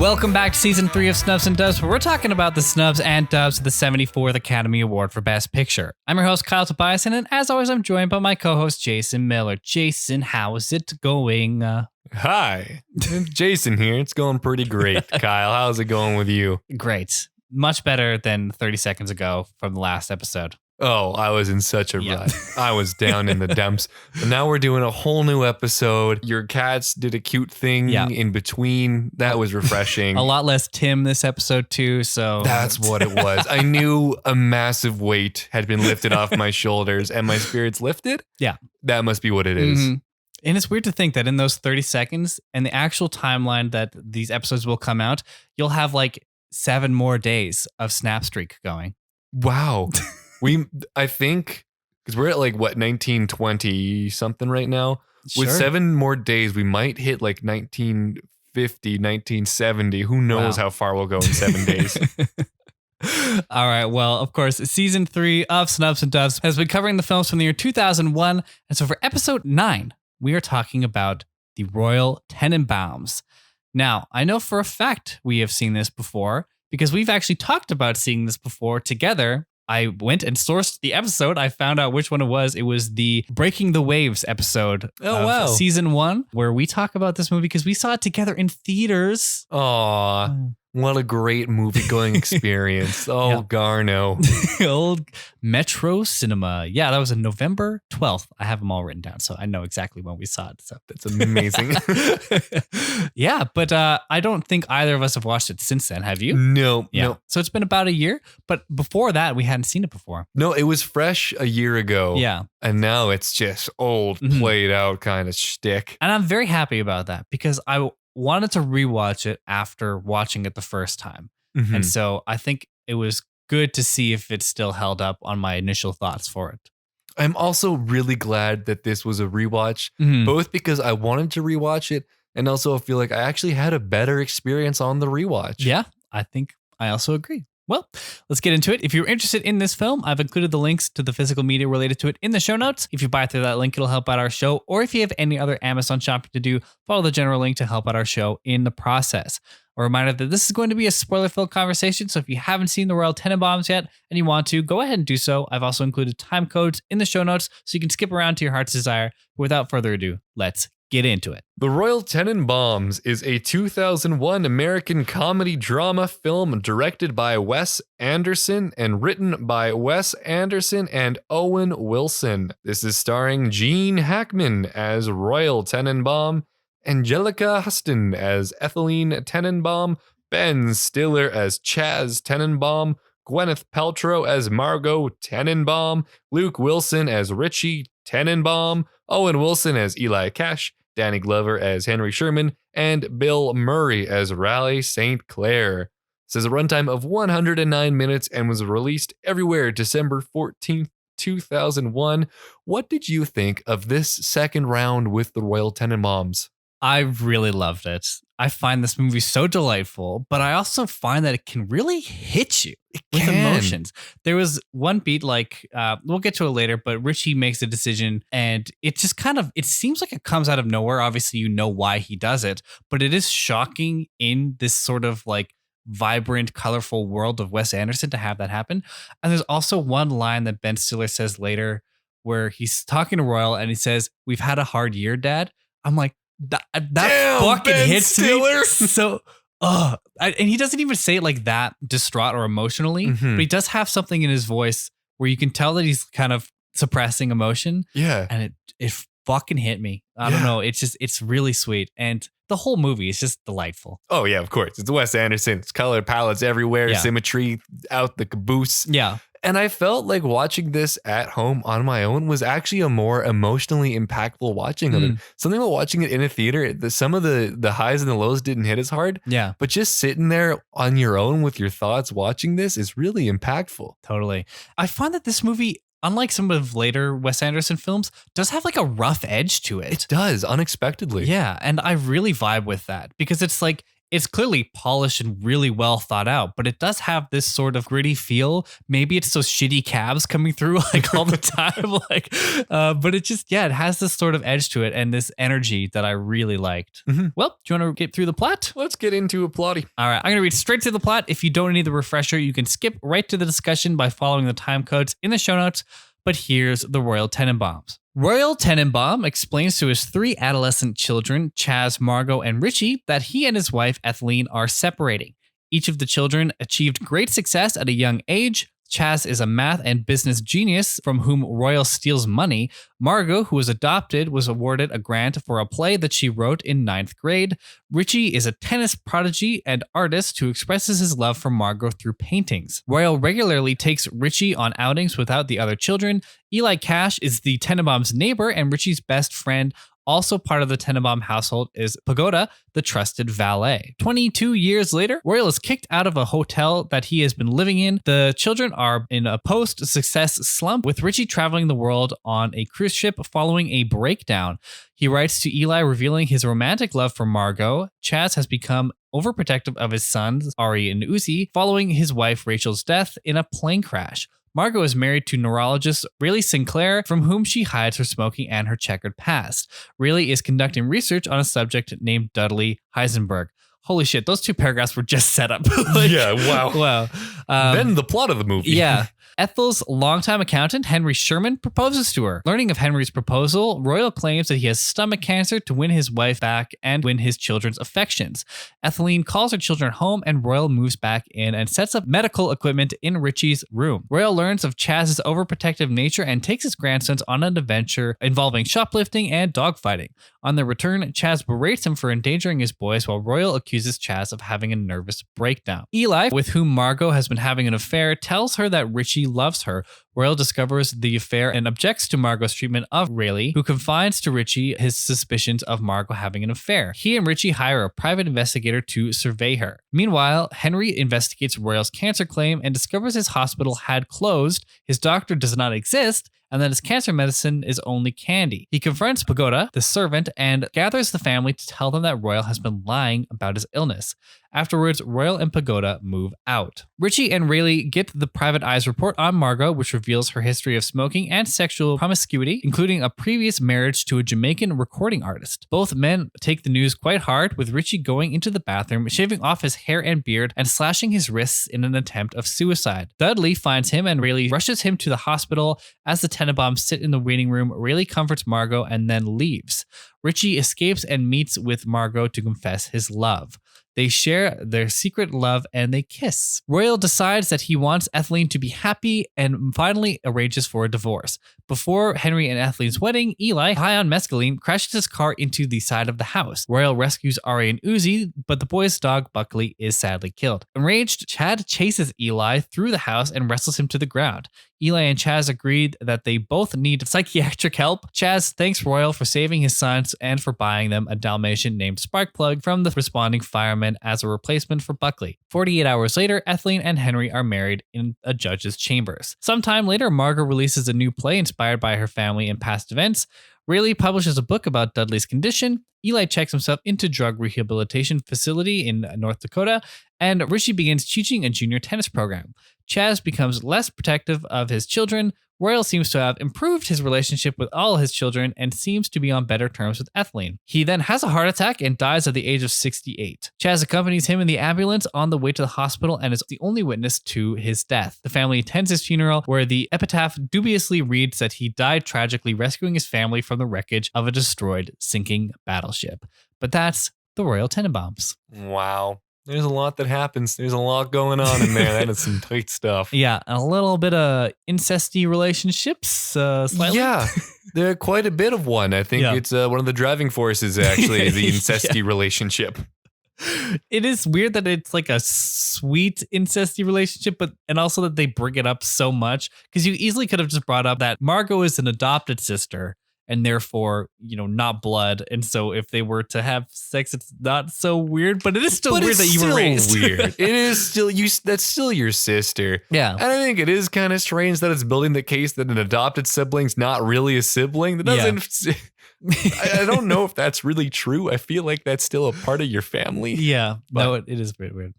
Welcome back to Season 3 of Snubs and Dubs, where we're talking about the Snubs and Dubs of the 74th Academy Award for Best Picture. I'm your host, Kyle Tobiasen, and as always, I'm joined by my co-host, Jason Miller. Jason, how is it going? Hi, Jason here. It's going pretty great. Kyle, how's it going with you? Great. Much better than 30 seconds ago from the last episode. Oh, I was in such a rut. I was down in the dumps. But now we're doing a whole new episode. Your cats did a cute thing in between. That was refreshing. A lot less Tim this episode too, so... That's what it was. I knew a massive weight had been lifted off my shoulders and my spirits lifted. Yeah. That must be what it is. Mm-hmm. And it's weird to think that in those 30 seconds and the actual timeline that these episodes will come out, you'll have like 7 more days of Snapstreak going. Wow. I think, because we're at like, what, 1920 something right now? Sure. With 7 more days, we might hit like 1950, 1970. Who knows how far we'll go in 7 days? All right. Well, of course, Season 3 of Snubs and Dubs has been covering the films from the year 2001. And so for episode 9, we are talking about the Royal Tenenbaums. Now, I know for a fact we have seen this before because we've actually talked about seeing this before together. I went and sourced the episode. I found out which one it was. It was the Breaking the Waves episode of Season 1, where we talk about this movie because we saw it together in theaters. Aw, what a great movie-going experience. Oh, Garno. Old Metro Cinema. Yeah, that was on November 12th. I have them all written down, so I know exactly when we saw it. So that's amazing. Yeah, but I don't think either of us have watched it since then. Have you? No. So it's been about a year, but before that, we hadn't seen it before. No, it was fresh a year ago. Yeah. And now it's just old, played out kind of shtick. And I'm very happy about that because I wanted to rewatch it after watching it the first time. Mm-hmm. And so I think it was good to see if it still held up on my initial thoughts for it. I'm also really glad that this was a rewatch, both because I wanted to rewatch it and also I feel like I actually had a better experience on the rewatch. Yeah, I think I also agree. Well, let's get into it. If you're interested in this film, I've included the links to the physical media related to it in the show notes. If you buy through that link, it'll help out our show. Or if you have any other Amazon shopping to do, follow the general link to help out our show in the process. A reminder that this is going to be a spoiler-filled conversation, so if you haven't seen the Royal Tenenbaums yet and you want to, go ahead and do so. I've also included time codes in the show notes so you can skip around to your heart's desire. But without further ado, let's get into it. The Royal Tenenbaums is a 2001 American comedy drama film directed by Wes Anderson and written by Wes Anderson and Owen Wilson. This is starring Gene Hackman as Royal Tenenbaum, Anjelica Huston as Etheline Tenenbaum, Ben Stiller as Chaz Tenenbaum, Gwyneth Paltrow as Margot Tenenbaum, Luke Wilson as Richie Tenenbaum, Owen Wilson as Eli Cash, Danny Glover as Henry Sherman, and Bill Murray as Raleigh St. Clair. This has a runtime of 109 minutes and was released everywhere December 14th, 2001. What did you think of this second round with the Royal Tenenbaums? I really loved it. I find this movie so delightful, but I also find that it can really hit you with emotions. There was one beat, like, we'll get to it later, but Richie makes a decision and it just it seems like it comes out of nowhere. Obviously, you know why he does it, but it is shocking in this sort of like vibrant, colorful world of Wes Anderson to have that happen. And there's also one line that Ben Stiller says later where he's talking to Royal and he says, "We've had a hard year, Dad." I'm like, that Damn, fucking Ben hits Stiller. me so. And he doesn't even say it like that distraught or emotionally, but he does have something in his voice where you can tell that he's kind of suppressing emotion. Yeah, and it fucking hit me. I don't know. It's really sweet, and the whole movie is just delightful. Oh yeah, of course. It's Wes Anderson. It's color palettes everywhere, symmetry out the caboose. Yeah. And I felt like watching this at home on my own was actually a more emotionally impactful watching of it. Something about watching it in a theater, some of the highs and the lows didn't hit as hard. Yeah. But just sitting there on your own with your thoughts watching this is really impactful. Totally. I find that this movie, unlike some of later Wes Anderson films, does have like a rough edge to it. It does, unexpectedly. Yeah. And I really vibe with that because it's like, It's clearly polished and really well thought out, but it does have this sort of gritty feel. Maybe it's those shitty cabs coming through like all the time. But it just, it has this sort of edge to it and this energy that I really liked. Mm-hmm. Well, do you want to get through the plot? Let's get into a plotty. All right, I'm going to read straight to the plot. If you don't need the refresher, you can skip right to the discussion by following the time codes in the show notes. But here's the Royal Tenenbaums. Royal Tenenbaum explains to his 3 adolescent children, Chaz, Margot, and Richie, that he and his wife, Etheline, are separating. Each of the children achieved great success at a young age. Chaz is a math and business genius from whom Royal steals money. Margot, who was adopted, was awarded a grant for a play that she wrote in 9th grade. Richie is a tennis prodigy and artist who expresses his love for Margot through paintings. Royal regularly takes Richie on outings without the other children. Eli Cash is the Tenenbaum's neighbor and Richie's best friend. Also part of the Tenenbaum household is Pagoda, the trusted valet. 22 years later, Royal is kicked out of a hotel that he has been living in. The children are in a post-success slump, with Richie traveling the world on a cruise ship following a breakdown. He writes to Eli revealing his romantic love for Margot. Chaz has become overprotective of his sons, Ari and Uzi, following his wife Rachel's death in a plane crash. Margot is married to neurologist Riley Sinclair, from whom she hides her smoking and her checkered past. Riley is conducting research on a subject named Dudley Heisenberg. Holy shit, those 2 paragraphs were just set up. Wow. Then the plot of the movie. Yeah. Ethel's longtime accountant, Henry Sherman, proposes to her. Learning of Henry's proposal, Royal claims that he has stomach cancer to win his wife back and win his children's affections. Etheline calls her children home and Royal moves back in and sets up medical equipment in Richie's room. Royal learns of Chaz's overprotective nature and takes his grandsons on an adventure involving shoplifting and dogfighting. On their return, Chaz berates him for endangering his boys while Royal accuses Chaz of having a nervous breakdown. Eli, with whom Margot has been having an affair, tells her that Richie loves her. Royal discovers the affair and objects to Margot's treatment of Rayleigh, who confides to Richie his suspicions of Margot having an affair. He and Richie hire a private investigator to survey her. Meanwhile, Henry investigates Royal's cancer claim and discovers his hospital had closed, his doctor does not exist, and that his cancer medicine is only candy. He confronts Pagoda, the servant, and gathers the family to tell them that Royal has been lying about his illness. Afterwards, Royal and Pagoda move out. Richie and Rayleigh get the private eyes report on Margot, which reveals her history of smoking and sexual promiscuity, including a previous marriage to a Jamaican recording artist. Both men take the news quite hard, with Richie going into the bathroom, shaving off his hair and beard, and slashing his wrists in an attempt of suicide. Dudley finds him and Rayleigh rushes him to the hospital. As the Tenenbaums sit in the waiting room, Rayleigh comforts Margot and then leaves. Richie escapes and meets with Margot to confess his love. They share their secret love and they kiss. Royal decides that he wants Etheline to be happy and finally arranges for a divorce. Before Henry and Etheline's wedding, Eli, high on mescaline, crashes his car into the side of the house. Royal rescues Ari and Uzi, but the boy's dog, Buckley, is sadly killed. Enraged, Chad chases Eli through the house and wrestles him to the ground. Eli and Chaz agreed that they both need psychiatric help. Chaz thanks Royal for saving his sons and for buying them a Dalmatian named Sparkplug from the responding firemen as a replacement for Buckley. 48 hours later, Etheline and Henry are married in a judge's chambers. Sometime later, Margot releases a new play inspired by her family and past events. Rayleigh publishes a book about Dudley's condition. Eli checks himself into drug rehabilitation facility in North Dakota, and Richie begins teaching a junior tennis program. Chaz becomes less protective of his children. Royal seems to have improved his relationship with all his children and seems to be on better terms with Etheline. He then has a heart attack and dies at the age of 68. Chaz accompanies him in the ambulance on the way to the hospital and is the only witness to his death. The family attends his funeral, where the epitaph dubiously reads that he died tragically rescuing his family from the wreckage of a destroyed sinking battleship. But that's the Royal Tenenbaums. Wow. There's a lot that happens. There's a lot going on in there. That is some tight stuff. Yeah, a little bit of incesty relationships, slightly. Yeah, there's quite a bit of one. I think it's one of the driving forces, actually, the incesty relationship. It is weird that it's like a sweet incesty relationship, and also that they bring it up so much, because you easily could have just brought up that Margot is an adopted sister, and therefore, not blood. And so if they were to have sex, it's not so weird, but it is still weird that you were raised. Weird. It is still that's still your sister. Yeah. And I think it is kind of strange that it's building the case that an adopted sibling's not really a sibling. That doesn't I don't know if that's really true. I feel like that's still a part of your family. Yeah. No, it is very weird.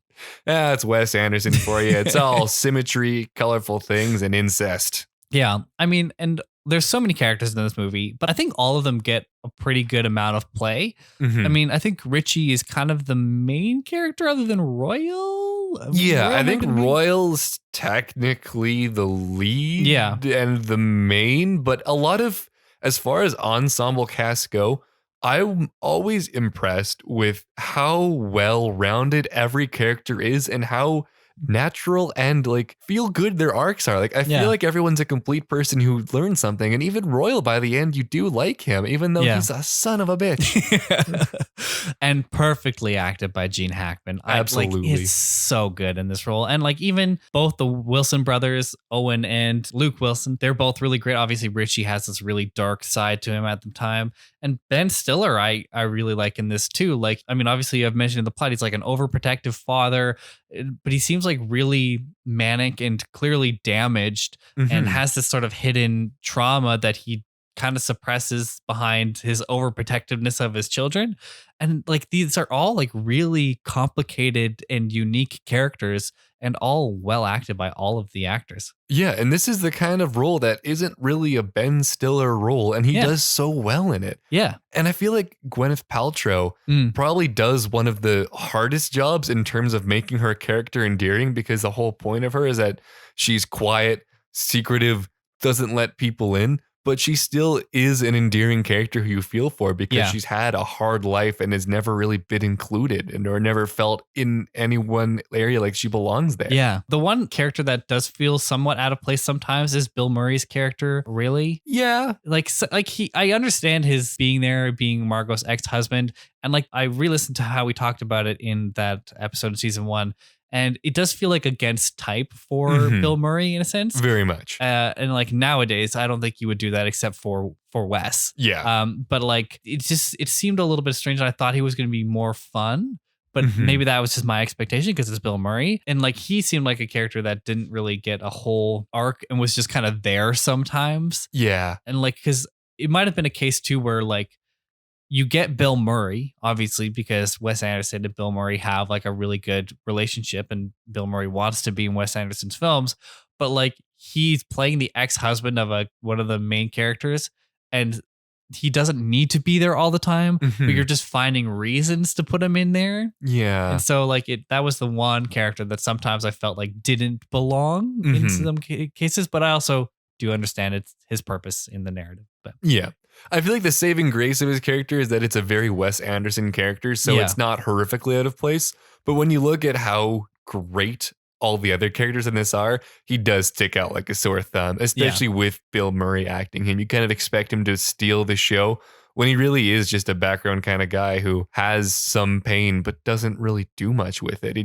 It's Wes Anderson for you. It's all symmetry, colorful things, and incest. Yeah. I mean, and there's so many characters in this movie, but I think all of them get a pretty good amount of play. Mm-hmm. I mean, I think Richie is kind of the main character other than Royal. Yeah, I think Royal's technically the lead and the main, but a lot of, as far as ensemble casts go, I'm always impressed with how well-rounded every character is and how natural and like feel good their arcs are. Like I feel like everyone's a complete person who learned something, and even Royal by the end you do like him even though he's a son of a bitch. And perfectly acted by Gene Hackman. Absolutely. It's so good in this role. And like even both the Wilson brothers, Owen and Luke Wilson, they're both really great. Obviously Richie has this really dark side to him at the time, and Ben Stiller I really like in this too. Like I mean obviously I've mentioned in the plot he's like an overprotective father, but he seems like really manic and clearly damaged and has this sort of hidden trauma that he kind of suppresses behind his overprotectiveness of his children. And like these are all like really complicated and unique characters and all well acted by all of the actors. Yeah, and this is the kind of role that isn't really a Ben Stiller role, and he does so well in it. Yeah. And I feel like Gwyneth Paltrow probably does one of the hardest jobs in terms of making her character endearing, because the whole point of her is that she's quiet, secretive, doesn't let people in, but she still is an endearing character who you feel for because she's had a hard life and has never really been included and or never felt in any one area like she belongs there. Yeah. The one character that does feel somewhat out of place sometimes is Bill Murray's character. Really? Yeah. I understand his being there, being Margot's ex-husband. And like, I re-listened to how we talked about it in that episode of season 1. And it does feel like against type for Bill Murray in a sense. Very much. And like nowadays, I don't think you would do that except for Wes. Yeah. But like it seemed a little bit strange. I thought he was going to be more fun, but maybe that was just my expectation because it's Bill Murray. And like he seemed like a character that didn't really get a whole arc and was just kind of there sometimes. Yeah. And like, because it might have been a case too where like, you get Bill Murray, obviously, because Wes Anderson and Bill Murray have like a really good relationship and Bill Murray wants to be in Wes Anderson's films. But like he's playing the ex-husband of one of the main characters and he doesn't need to be there all the time, but you're just finding reasons to put him in there. Yeah. And so like that was the one character that sometimes I felt like didn't belong in some cases, but I also do understand it's his purpose in the narrative. But yeah. I feel like the saving grace of his character is that it's a very Wes Anderson character, so it's not horrifically out of place. But when you look at how great all the other characters in this are, he does stick out like a sore thumb, especially with Bill Murray acting him. You kind of expect him to steal the show when he really is just a background kind of guy who has some pain but doesn't really do much with it.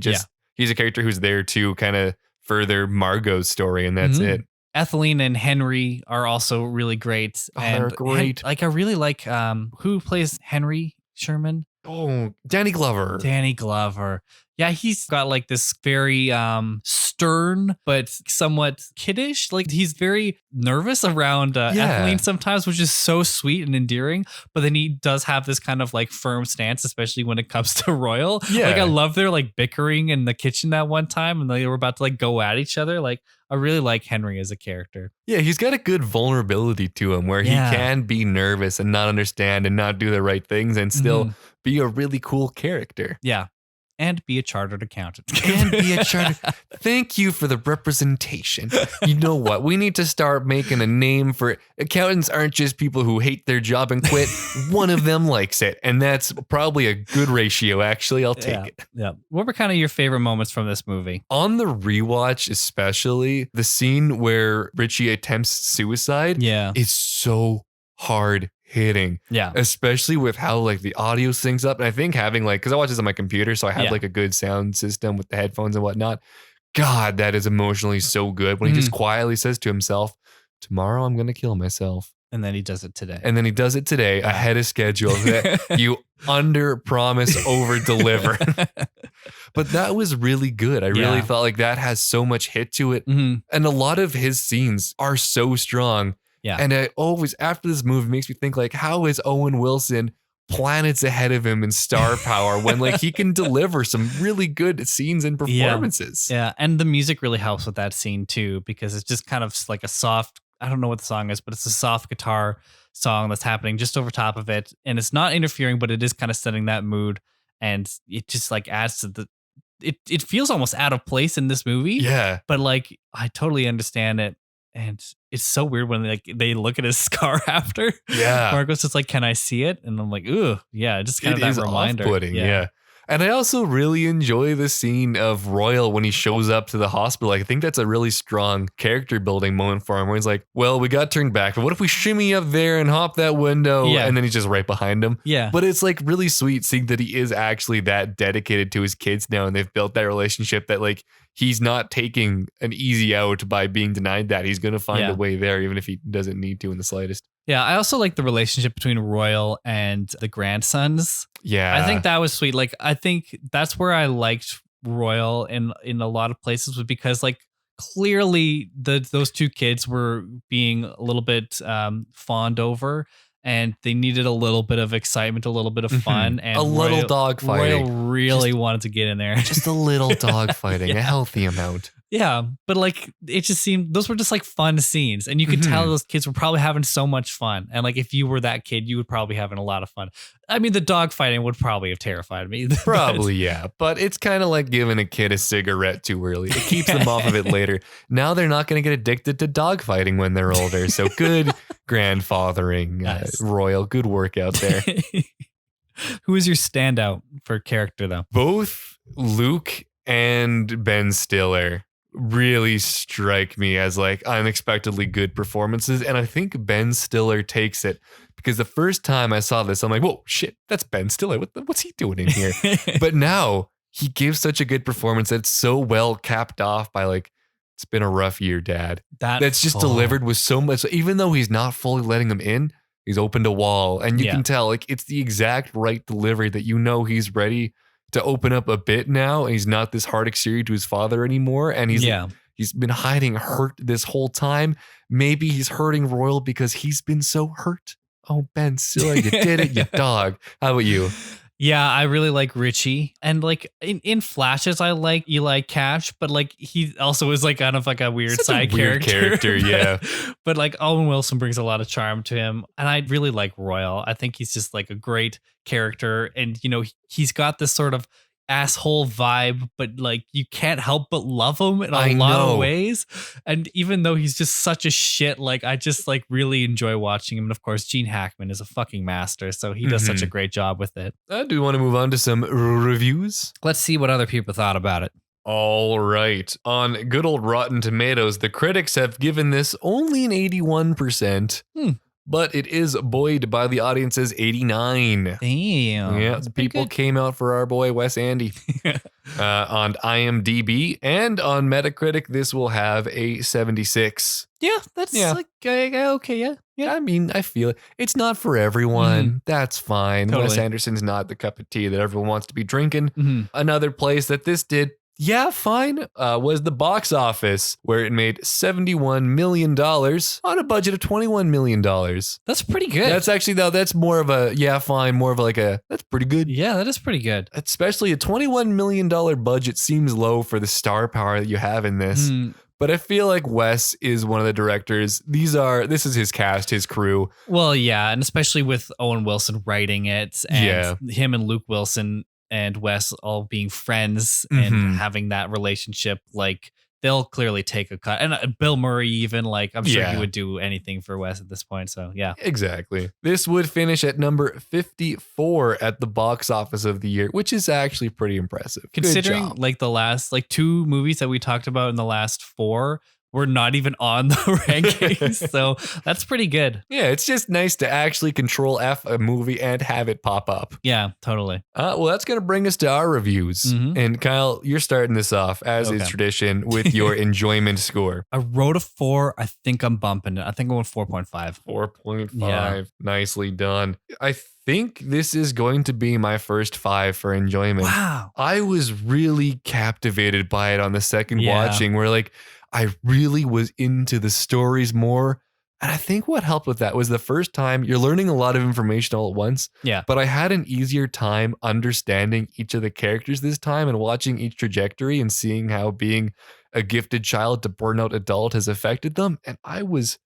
He's a character who's there to kind of further Margot's story, and that's it. Etheline and Henry are also really great. Oh, they're great. I really like who plays Henry Sherman? Oh, Danny Glover. Danny Glover. Yeah, he's got like this very stern but somewhat kiddish. Like he's very nervous around Etheline sometimes, which is so sweet and endearing. But then he does have this kind of like firm stance, especially when it comes to Royal. Yeah. Like I love their like bickering in the kitchen that one time, and they were about to like go at each other. Like I really like Henry as a character. Yeah, he's got a good vulnerability to him where he can be nervous and not understand and not do the right things and still be a really cool character. Yeah. And be a chartered accountant. Thank you for the representation. You know what? We need to start making a name for it. Accountants aren't just people who hate their job and quit. One of them likes it. And that's probably a good ratio, actually. I'll take it. Yeah. What were kind of your favorite moments from this movie? On the rewatch, especially, the scene where Richie attempts suicide is so hard hitting. Yeah. Especially with how like the audio syncs up. And I think having like, because I watch this on my computer, so I have like a good sound system with the headphones and whatnot. God, that is emotionally so good when he just quietly says to himself, tomorrow I'm going to kill myself. And then he does it today. And then he does it today ahead of schedule. You under promise, over deliver. But that was really good. I really felt like that has so much hit to it. And a lot of his scenes are so strong. Yeah. And I always, after this movie, makes me think like, how is Owen Wilson planets ahead of him in star power when like he can deliver some really good scenes and performances? Yeah. And the music really helps with that scene too, because it's just kind of like a soft, I don't know what the song is, but it's a soft guitar song that's happening just over top of it. And it's not interfering, but it is kind of setting that mood. And it just like adds to the, it feels almost out of place in this movie. Yeah. But like, I totally understand it. And it's so weird when they look at his scar after. Yeah. Margot's just like, can I see it? And I'm like, ooh, yeah, just kind of that reminder. Off-putting, yeah. And I also really enjoy the scene of Royal when he shows up to the hospital. I think that's a really strong character building moment for him where he's like, well, we got turned back, but what if we shimmy up there and hop that window? Yeah. And then he's just right behind him. Yeah. But it's like really sweet seeing that he is actually that dedicated to his kids now. And they've built that relationship that like he's not taking an easy out by being denied that. He's going to find a way there, even if he doesn't need to in the slightest. Yeah, I also like the relationship between Royal and the grandsons. Yeah. I think that was sweet. Like, I think that's where I liked Royal in a lot of places was because like clearly those two kids were being a little bit fawned over and they needed a little bit of excitement, a little bit of fun. And a little dog fighting. Royal really wanted to get in there. Just a little dog fighting, a healthy amount. Yeah, but like it just seemed those were just like fun scenes, and you could tell those kids were probably having so much fun. And like if you were that kid, you would probably having a lot of fun. I mean, the dog fighting would probably have terrified me. Probably, yeah. But it's kind of like giving a kid a cigarette too early. It keeps them off of it later. Now they're not going to get addicted to dog fighting when they're older. So good grandfathering, nice. Royal. Good work out there. Who is your standout for character though? Both Luke and Ben Stiller really strike me as like unexpectedly good performances. And I think Ben Stiller takes it because the first time I saw this, I'm like, whoa, shit, that's Ben Stiller. What's he doing in here? But now he gives such a good performance that's so well capped off by like, it's been a rough year, Dad. That's just delivered with so much. Even though he's not fully letting him in, he's opened a wall. And you can tell like it's the exact right delivery that you know he's ready to open up a bit now, and he's not this hard exterior to his father anymore, and he's been hiding hurt this whole time. Maybe he's hurting Royal because he's been so hurt. Oh, Ben Stiller, you did it, you dog. How about you? Yeah, I really like Richie, and like in flashes, I like Eli Cash, but like he also is like kind of like a weird side character. Yeah. But like Owen Wilson brings a lot of charm to him, and I really like Royal. I think he's just like a great character, and you know he's got this sort of asshole vibe, but like you can't help but love him in a lot of ways. And even though he's just such a shit, like I just like really enjoy watching him. And of course, Gene Hackman is a fucking master, so he does such a great job with it. Do you want to move on to some reviews? Let's see what other people thought about it. All right. On good old Rotten Tomatoes, the critics have given this only an 81%. But it is buoyed by the audience's 89. Damn. Yeah, people came out for our boy Wes Andy. On IMDb and on Metacritic, this will have a 76. Yeah, that's like okay, yeah. I mean, I feel it. It's not for everyone. That's fine. Totally. Wes Anderson's not the cup of tea that everyone wants to be drinking. Another place that this did fine, was the box office, where it made $71 million on a budget of $21 million. That's pretty good. That's actually, though, that's more of a, more of like a, that's pretty good. Yeah, that is pretty good. Especially a $21 million budget seems low for the star power that you have in this. But I feel like Wes is one of the directors. This is his cast, his crew. Well, yeah, and especially with Owen Wilson writing it, and him and Luke Wilson and Wes all being friends and having that relationship, like they'll clearly take a cut. And Bill Murray, even, like I'm sure he would do anything for Wes at this point. So yeah, exactly. This would finish at number 54 at the box office of the year, which is actually pretty impressive, considering like the last like two movies that we talked about in the last four we're not even on the rankings. So that's pretty good. Yeah, it's just nice to actually control F a movie and have it pop up. Yeah, totally. Well, that's going to bring us to our reviews. Mhm. And Kyle, you're starting this off, as is Okay. tradition, with your enjoyment score. I wrote a 4. I think I'm bumping it. I think I'm going 4.5. 4.5. Yeah. Nicely done. I think this is going to be my first 5 for enjoyment. Wow. I was really captivated by it on the second Yeah. watching, where like I really was into the stories more. And I think what helped with that was the first time you're learning a lot of information all at once. Yeah. But I had an easier time understanding each of the characters this time and watching each trajectory and seeing how being a gifted child to burnout adult has affected them. And I was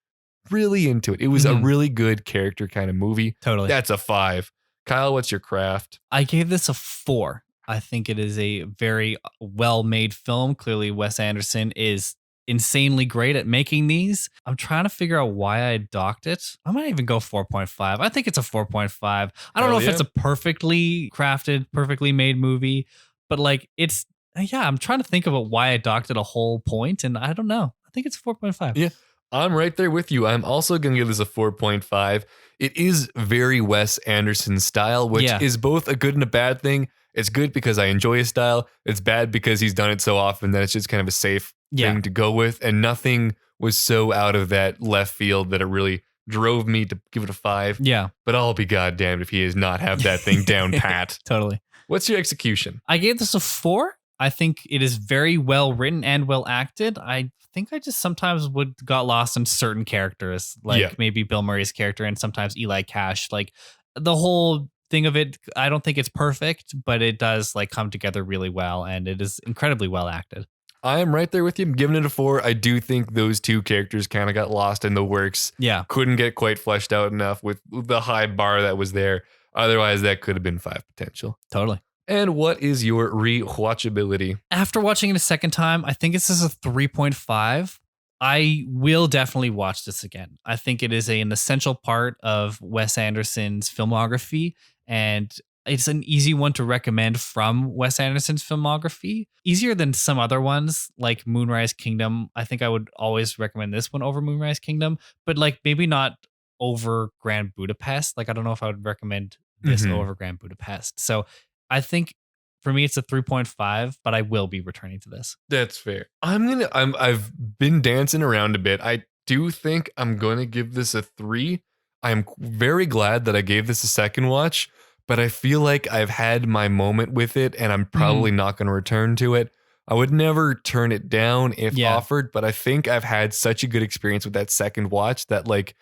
really into it. It was a really good character kind of movie. Totally. That's a 5. Kyle, what's your craft? I gave this a 4. I think it is a very well-made film. Clearly, Wes Anderson is insanely great at making these. I'm trying to figure out why I docked it. I might even go 4.5. I think it's a 4.5. I don't know if it's a perfectly crafted, perfectly made movie, but like it's, yeah, I'm trying to think about why I docked it a whole point, and I don't know. I think it's 4.5. Yeah. I'm right there with you. I'm also going to give this a 4.5. It is very Wes Anderson style, which is both a good and a bad thing. It's good because I enjoy his style. It's bad because he's done it so often that it's just kind of a safe thing to go with. And nothing was so out of that left field that it really drove me to give it a 5. Yeah. But I'll be goddamned if he does not have that thing down pat. Totally. What's your execution? I gave this a 4. I think it is very well written and well acted. I think I just sometimes got lost in certain characters, like maybe Bill Murray's character and sometimes Eli Cash. Like the whole thing of it, I don't think it's perfect, but it does like come together really well, and it is incredibly well acted. I am right there with you. I'm giving it a 4. I do think those two characters kind of got lost in the works. Yeah. Couldn't get quite fleshed out enough with the high bar that was there. Otherwise, that could have been 5 potential. Totally. And what is your rewatchability? After watching it a second time, I think this is a 3.5. I will definitely watch this again. I think it is an essential part of Wes Anderson's filmography, and it's an easy one to recommend from Wes Anderson's filmography. Easier than some other ones like Moonrise Kingdom. I think I would always recommend this one over Moonrise Kingdom, but like maybe not over Grand Budapest. Like I don't know if I would recommend this over Grand Budapest. So I think for me it's a 3.5, but I will be returning to this. That's fair. I've been dancing around a bit. I do think I'm going to give this a 3. I'm very glad that I gave this a second watch, but I feel like I've had my moment with it and I'm probably not going to return to it. I would never turn it down if offered, but I think I've had such a good experience with that second watch that like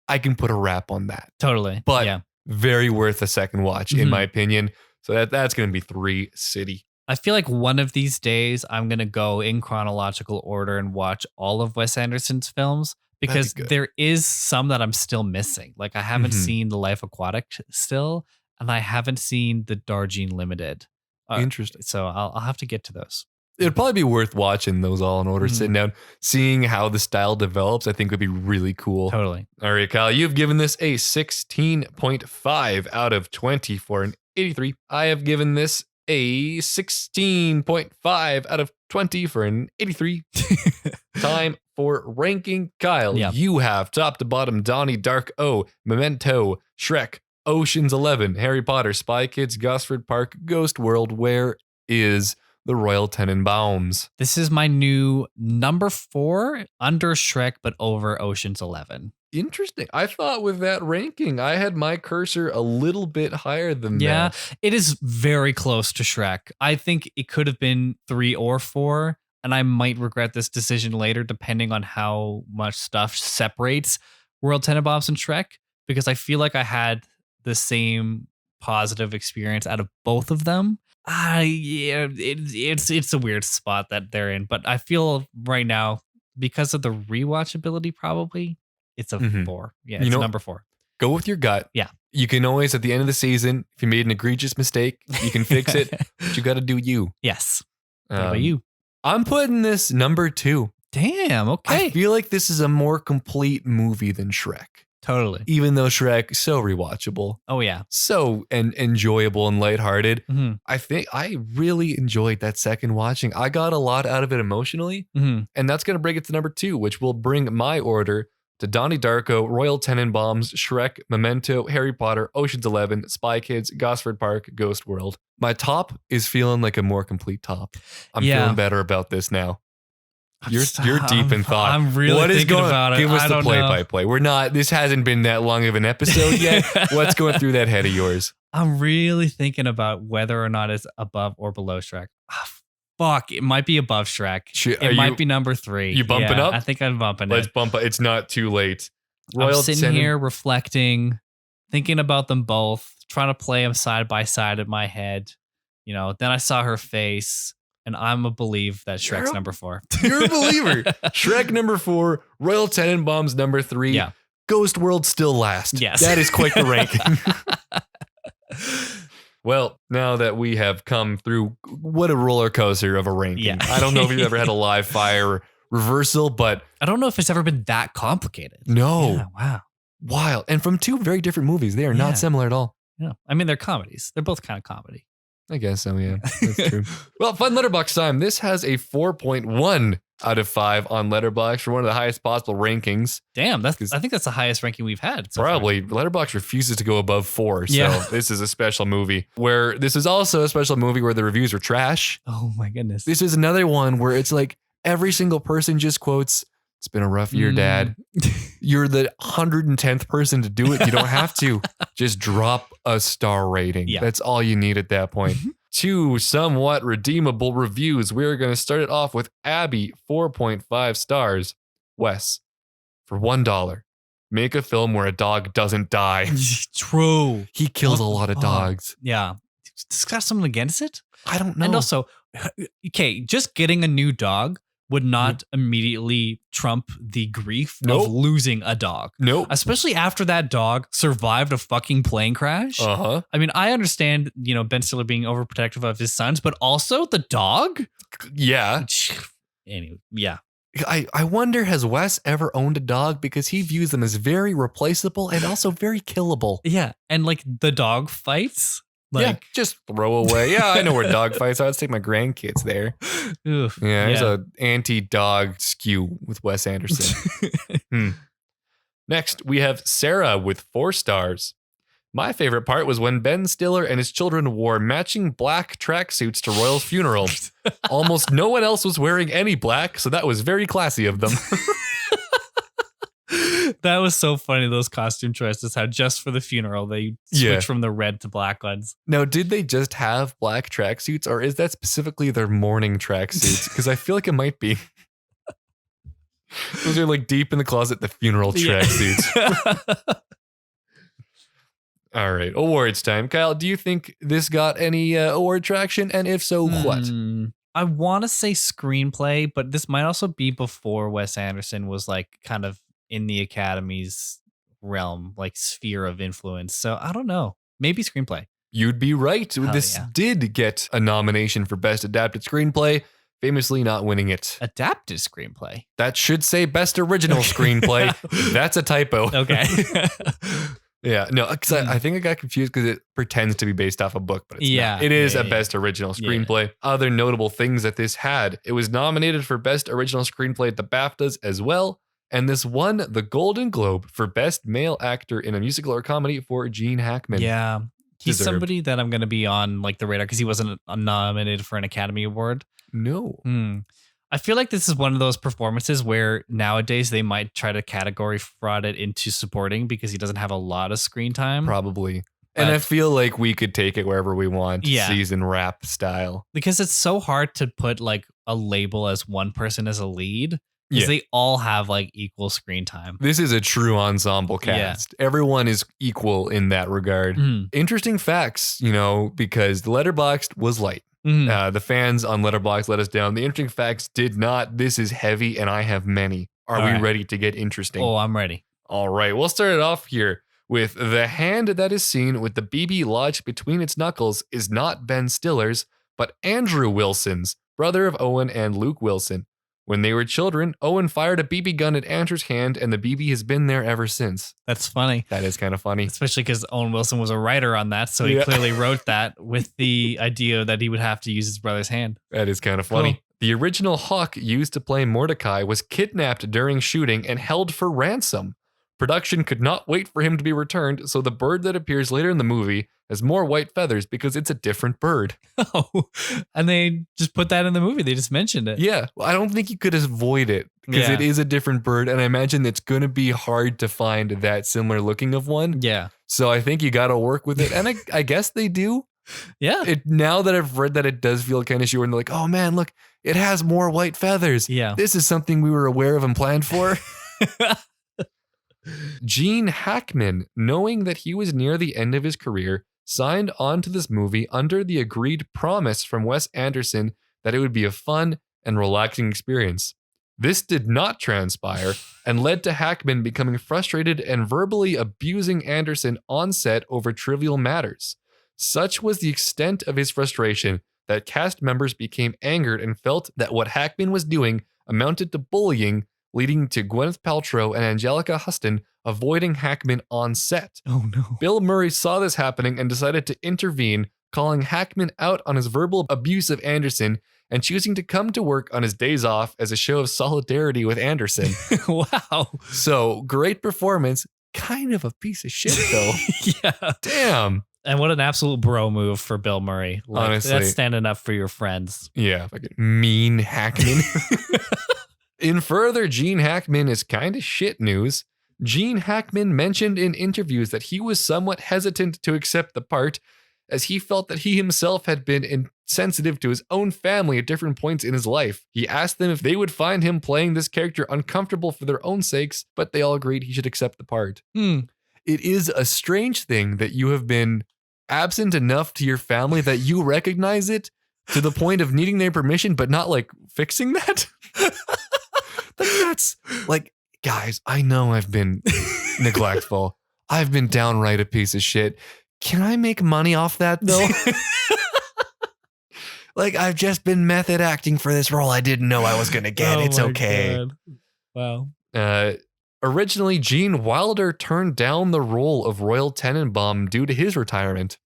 I can put a wrap on that. Totally. But very worth a second watch in my opinion. So that's going to be 3 City. I feel like one of these days I'm going to go in chronological order and watch all of Wes Anderson's films, because there is some that I'm still missing. Like I haven't seen The Life Aquatic still, and I haven't seen The Darjeeling Limited. Interesting. So I'll have to get to those. It'd probably be worth watching those all in order, sitting down, seeing how the style develops. I think would be really cool. Totally. All right, Kyle, you've given this a 16.5 out of 20 for an 83. I have given this a 16.5 out of 20 for an 83. Time for ranking. Kyle, you have top to bottom Donnie Darko, Memento, Shrek, Ocean's 11, Harry Potter, Spy Kids, Gosford Park, Ghost World. Where is the Royal Tenenbaums? This is my new number 4, under Shrek, but over Ocean's 11. Interesting. I thought with that ranking, I had my cursor a little bit higher than that. Yeah, it is very close to Shrek. I think it could have been 3 or 4, and I might regret this decision later, depending on how much stuff separates Royal Tenenbaums and Shrek, because I feel like I had the same positive experience out of both of them. It's a weird spot that they're in, but I feel right now, because of the rewatchability, probably it's a 4. Yeah, it's number 4. Go with your gut. Yeah. You can always, at the end of the season, if you made an egregious mistake, you can fix it. But you got to do you. Yes. What about you? I'm putting this number 2. Damn. Okay. I feel like this is a more complete movie than Shrek. Totally. Even though Shrek, so rewatchable. Oh, yeah. So enjoyable and lighthearted. Mm-hmm. I think I really enjoyed that second watching. I got a lot out of it emotionally. Mm-hmm. And that's going to bring it to number 2, which will bring my order to Donnie Darko, Royal Tenenbaums, Shrek, Memento, Harry Potter, Ocean's 11, Spy Kids, Gosford Park, Ghost World. My top is feeling like a more complete top. I'm feeling better about this now. You're deep in thought. I'm really thinking about it. Give us I the don't know. play-by-play. We're not. This hasn't been that long of an episode yet. What's going through that head of yours? I'm really thinking about whether or not it's above or below Shrek. Fuck, it might be above Shrek. It might be number 3. You bumping up? I think I'm bumping Let's it. bump it. It's not too late. I'm sitting here reflecting, thinking about them both, trying to play them side by side in my head. You know, then I saw her face. And I'm a believe that Shrek's number 4. You're a believer. Shrek number 4, Royal Tenenbaums number 3. Yeah. Ghost World still last. Yes. That is quite the ranking. Well, now that we have come through, what a roller coaster of a ranking. Yeah. I don't know if you've ever had a live fire reversal, but I don't know if it's ever been that complicated. no. Yeah, wow. Wild. And from 2 very different movies. They are Yeah. not similar at all. Yeah. I mean, they're comedies. They're both kind of comedy. I guess so, yeah. That's true. Well, fun Letterboxd time. This has a 4.1 out of 5 on Letterboxd for one of the highest possible rankings. Damn, I think that's the highest ranking we've had. So Probably. Letterboxd refuses to go above 4. So Yeah. this is a special movie where this is also a special movie where the reviews are trash. Oh my goodness. This is another one where it's like every single person just quotes, "It's been a rough year, Dad." You're the 110th person to do it. You don't have to. Just drop a star rating. Yeah. That's all you need at that point. 2 somewhat redeemable reviews. We're going to start it off with Abby, 4.5 stars. Wes, for $1, make a film where a dog doesn't die. True. He kills What a lot of the fuck? dogs. Yeah. Does this got something against it? I don't know. And also, okay, just getting a new dog would not immediately trump the grief Nope. of losing a dog. Nope. Especially after that dog survived a fucking plane crash. Uh-huh. I mean, I understand, Ben Stiller being overprotective of his sons, but also the dog? Yeah. Anyway, yeah. I wonder, has Wes ever owned a dog? Because he views them as very replaceable and also very killable. Yeah. And like the dog fights. Yeah, just throw away. Yeah, I know where dog fights are. Let's take my grandkids there. Oof, Yeah, there's a anti-dog skew with Wes Anderson. Next, we have Sarah with 4 stars. My favorite part was when Ben Stiller and his children wore matching black tracksuits to Royal's funeral. Almost no one else was wearing any black, so that was very classy of them. That was so funny, those costume choices, how just for the funeral they switch from the red to black ones. Now, did they just have black tracksuits, or is that specifically their mourning tracksuits? Because I feel like it might be. Those are like deep in the closet, the funeral tracksuits. All right, awards time. Kyle, do you think this got any award traction? And if so, what? I want to say screenplay, but this might also be before Wes Anderson was like kind of in the Academy's realm, like sphere of influence. So I don't know. Maybe screenplay. You'd be right. This did get a nomination for Best Adapted Screenplay, famously not winning it. Adapted screenplay? That should say Best Original Screenplay. That's a typo. Okay. Yeah, no, because I think I got confused because it pretends to be based off a book, but it's not. It is a Best Original Screenplay. Yeah. Other notable things that this had, it was nominated for Best Original Screenplay at the BAFTAs as well, and this won the Golden Globe for Best Male Actor in a Musical or Comedy for Gene Hackman. Yeah, he's somebody that I'm going to be on like the radar because he wasn't nominated for an Academy Award. No. I feel like this is one of those performances where nowadays they might try to category fraud it into supporting because he doesn't have a lot of screen time. Probably. And I feel like we could take it wherever we want, season wrap style. Because it's so hard to put like a label as one person as a lead because they all have like equal screen time. This is a true ensemble cast. Yeah. Everyone is equal in that regard. Interesting facts, because the Letterboxd was light. The fans on Letterboxd let us down. The interesting facts did not. This is heavy and I have many. Are we ready to get interesting? Oh, I'm ready. All right. We'll start it off here with the hand that is seen with the BB lodged between its knuckles is not Ben Stiller's, but Andrew Wilson's, brother of Owen and Luke Wilson. When they were children, Owen fired a BB gun at Andrew's hand, and the BB has been there ever since. That's funny. That is kind of funny. Especially because Owen Wilson was a writer on that, so he clearly wrote that with the idea that he would have to use his brother's hand. That is kind of funny. Cool. The original Hawk used to play Mordecai was kidnapped during shooting and held for ransom. Production could not wait for him to be returned, so the bird that appears later in the movie has more white feathers because it's a different bird. Oh, and they just put that in the movie. They just mentioned it. Yeah, well, I don't think you could avoid it because it is a different bird, and I imagine it's going to be hard to find that similar looking of one. Yeah. So I think you got to work with it, and I guess they do. Yeah. Now that I've read that, it does feel kind of sure, and they're like, oh man, look, it has more white feathers. Yeah. This is something we were aware of and planned for. Gene Hackman, knowing that he was near the end of his career, signed on to this movie under the agreed promise from Wes Anderson that it would be a fun and relaxing experience. This did not transpire and led to Hackman becoming frustrated and verbally abusing Anderson on set over trivial matters. Such was the extent of his frustration that cast members became angered and felt that what Hackman was doing amounted to bullying, leading to Gwyneth Paltrow and Anjelica Huston avoiding Hackman on set. Oh no. Bill Murray saw this happening and decided to intervene, calling Hackman out on his verbal abuse of Anderson and choosing to come to work on his days off as a show of solidarity with Anderson. Wow. So, great performance. Kind of a piece of shit, though. Yeah. Damn. And what an absolute bro move for Bill Murray. Like, honestly. That's standing up for your friends. Yeah. Fucking mean Hackman. In further Gene Hackman is kind of shit news, Gene Hackman mentioned in interviews that he was somewhat hesitant to accept the part as he felt that he himself had been insensitive to his own family at different points in his life. He asked them if they would find him playing this character uncomfortable for their own sakes, but they all agreed he should accept the part. It is a strange thing that you have been absent enough to your family that you recognize it to the point of needing their permission, but not like fixing that. That's like, guys, I know I've been neglectful. I've been downright a piece of shit. Can I make money off that though? Like, I've just been method acting for this role I didn't know I was going to get. It's okay. God. Wow. Originally, Gene Wilder turned down the role of Royal Tenenbaum due to his retirement.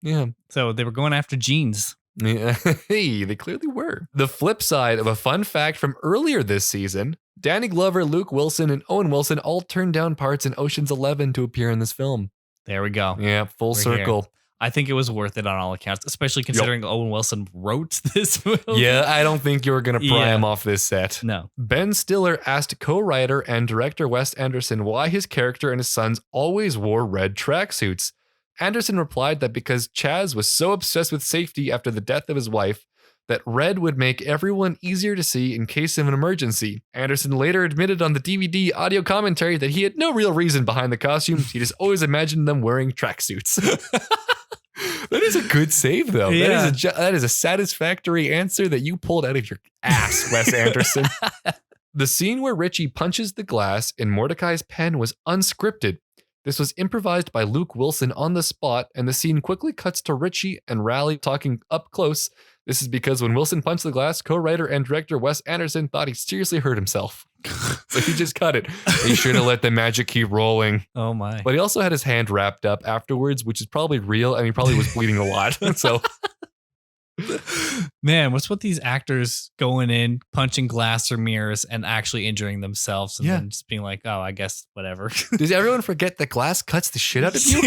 Yeah. So they were going after genes. Yeah. Hey, they clearly were. The flip side of a fun fact from earlier this season, Danny Glover, Luke Wilson, and Owen Wilson all turned down parts in Ocean's 11 to appear in this film. There we go. Yeah, full circle. Here. I think it was worth it on all accounts, especially considering Owen Wilson wrote this movie. Yeah, I don't think you were going to pry him off this set. No. Ben Stiller asked co-writer and director Wes Anderson why his character and his sons always wore red tracksuits. Anderson replied that because Chaz was so obsessed with safety after the death of his wife, that red would make everyone easier to see in case of an emergency. Anderson later admitted on the DVD audio commentary that he had no real reason behind the costumes. He just always imagined them wearing tracksuits. That is a good save, though. Yeah. That is a satisfactory answer that you pulled out of your ass, Wes Anderson. The scene where Richie punches the glass in Mordecai's pen was unscripted. This was improvised by Luke Wilson on the spot, and the scene quickly cuts to Richie and Raleigh talking up close. This is because when Wilson punched the glass, co-writer and director Wes Anderson thought he seriously hurt himself. So he just cut it. He should have let the magic keep rolling. Oh my. But he also had his hand wrapped up afterwards, which is probably real, and he probably was bleeding a lot. So, man, what's with these actors going in, punching glass or mirrors and actually injuring themselves and then just being like, oh, I guess whatever. Does everyone forget that glass cuts the shit out of you?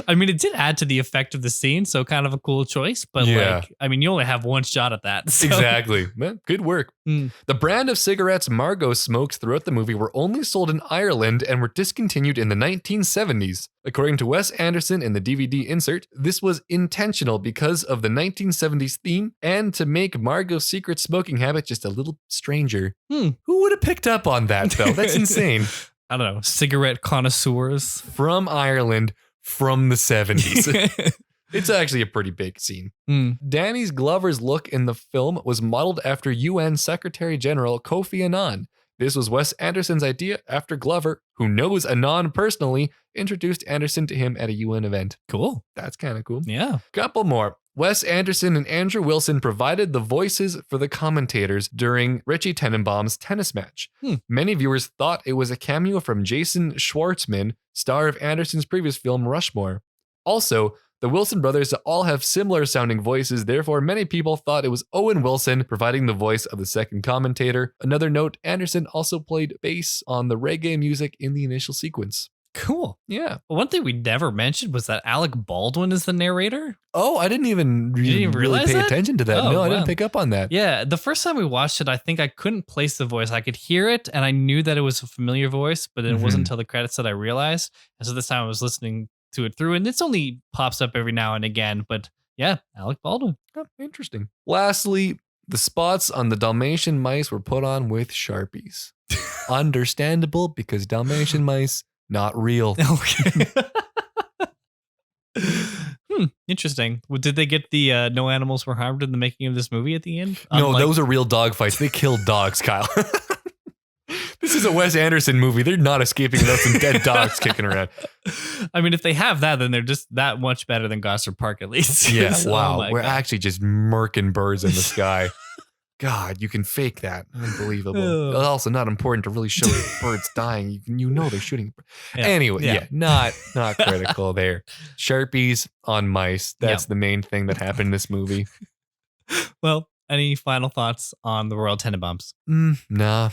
I mean, it did add to the effect of the scene, so kind of a cool choice. But like, I mean, you only have one shot at that. So. Exactly. Man, good work. The brand of cigarettes Margot smokes throughout the movie were only sold in Ireland and were discontinued in the 1970s. According to Wes Anderson in the DVD insert, this was intentional because of the 1970s theme and to make Margot's secret smoking habit just a little stranger. Who would have picked up on that, though? That's insane. I don't know. Cigarette connoisseurs. From Ireland. From the 70s. It's actually a pretty big scene. Danny Glover's look in the film was modeled after UN Secretary General Kofi Annan. This was Wes Anderson's idea after Glover, who knows Annan personally, introduced Anderson to him at a UN event. Cool. That's kind of cool. Yeah. Couple more. Wes Anderson and Andrew Wilson provided the voices for the commentators during Richie Tenenbaum's tennis match. Many viewers thought it was a cameo from Jason Schwartzman, star of Anderson's previous film Rushmore. Also, the Wilson brothers all have similar sounding voices, therefore many people thought it was Owen Wilson providing the voice of the second commentator. Another note, Anderson also played bass on the reggae music in the initial sequence. Cool. Yeah. One thing we never mentioned was that Alec Baldwin is the narrator. Oh, I didn't even really realize pay that? attention to that. Oh, No, I wow. didn't pick up on that. Yeah, the first time we watched it, I think I couldn't place the voice. I could hear it and I knew that it was a familiar voice, but it wasn't until the credits that I realized. And so this time I was listening to it through, and it's only pops up every now and again. But yeah, Alec Baldwin. Oh, interesting. Lastly, the spots on the Dalmatian mice were put on with Sharpies. Understandable, because Dalmatian mice, not real. Okay. Interesting. Well, did they get the no animals were harmed in the making of this movie at the end? No, those are real dog fights. They killed dogs, Kyle. This is a Wes Anderson movie. They're not escaping without some dead dogs kicking around. I mean, if they have that, then they're just that much better than Gosford Park, at least. Yeah, So, wow. oh We're God. actually just murking birds in the sky. God, you can fake that. Unbelievable. Also, not important to really show birds dying. You know they're shooting. Yeah. Anyway, Yeah. not critical there. Sharpies on mice. That's the main thing that happened in this movie. Well, any final thoughts on the Royal Tenenbaums? Nah,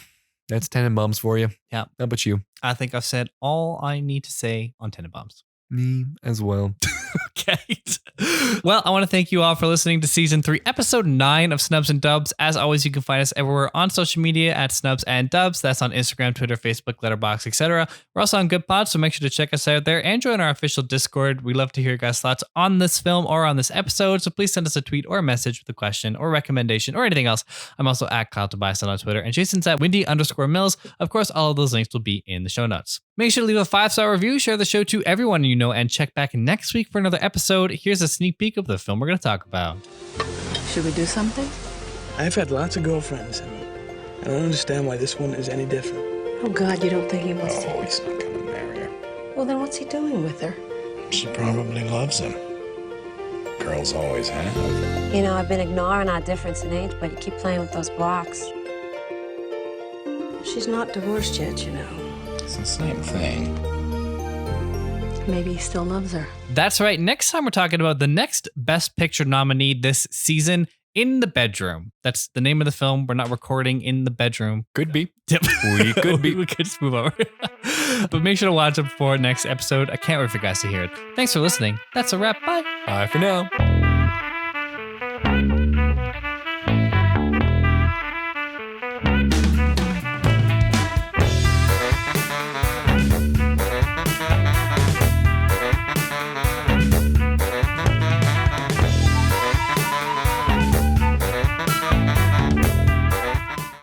that's Tenenbaums for you. Yeah. How about you? I think I've said all I need to say on Tenenbaums. Me as well. Okay. Well, I want to thank you all for listening to season 3, episode 9 of Snubs and Dubs. As always, you can find us everywhere on social media at Snubs and Dubs. That's on Instagram, Twitter, Facebook, Letterboxd, etc. We're also on Good Pod, so make sure to check us out there and join our official Discord. We love to hear your guys' thoughts on this film or on this episode, so please send us a tweet or a message with a question or recommendation or anything else. I'm also at Kyle Tobias on Twitter, and Jason's at Windy_Mills. Of course, all of those links will be in the show notes. Make sure to leave a 5-star review, share the show to everyone you know, and check back next week for another episode. Here's a sneak peek of the film we're going to talk about. Should we do something? I've had lots of girlfriends, and I don't understand why this one is any different. Oh, God, you don't think he wants to... Oh, he's not gonna marry her. Well, then what's he doing with her? She probably loves him. Girls always have. You know, I've been ignoring our difference in age, but you keep playing with those blocks. She's not divorced yet, you know. It's the same thing. Maybe he still loves her. That's right. Next time we're talking about the next Best Picture nominee this season, In the Bedroom. That's the name of the film. We're not recording in the bedroom. Could be. Yep. We could be. We could just move over. But make sure to watch it before next episode. I can't wait for you guys to hear it. Thanks for listening. That's a wrap. Bye. Bye for now.